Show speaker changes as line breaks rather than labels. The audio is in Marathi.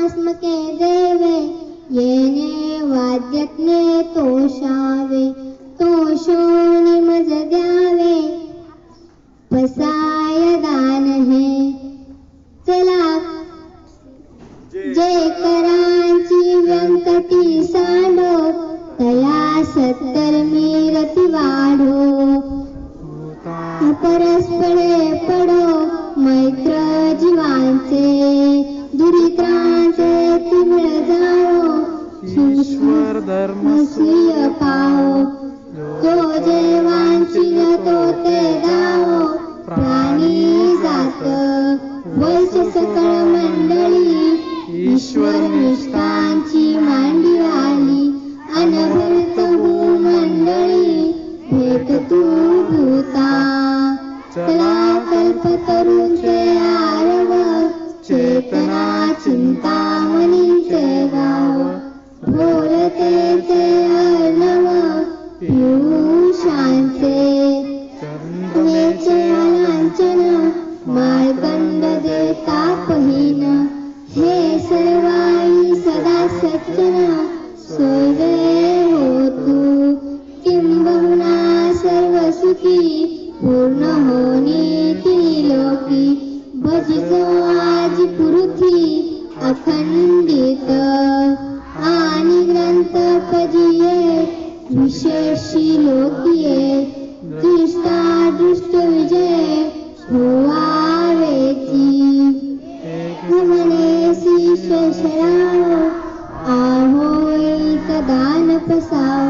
स्मके देवे येणे वाद्यज्ञे तोषावे तोषोनी मज द्यावे पसाय दान हे चला जे करांची व्यंकटी सांडो तया सत्तर मीरती वाढो परस्परे पडो मैत्र जीवांचे दुरित्रांचे तिमिळ जाओ ईश्वर धर्म स्वीय पाओ जो जे वांछितो ते दाओ प्राणी जात वैश्य सकळ मंडळी ईश्वर निष्ठांची मांडी आली अनभृत भूमंडळी भेट तू भूता चला कल्पतरूंचे आरव चेतना चिंतामणीचे गाव बोलतेचे अर्णव पियुषांचे चंद्रेचे लांछन माळकंड देता पहिन हे सर्वाई सदा सज्जन सोयवे होतू किंबहुना सर्व सुखी पूर्ण होनी त्रिलोकी भजितो आज पुरुथी अखंडित आणि ग्रंथ पजिये विशेषी लोकिये दृष्टादृष्ट विजय होवावेची हमनेसी शेषराव आहोई कदान पसाव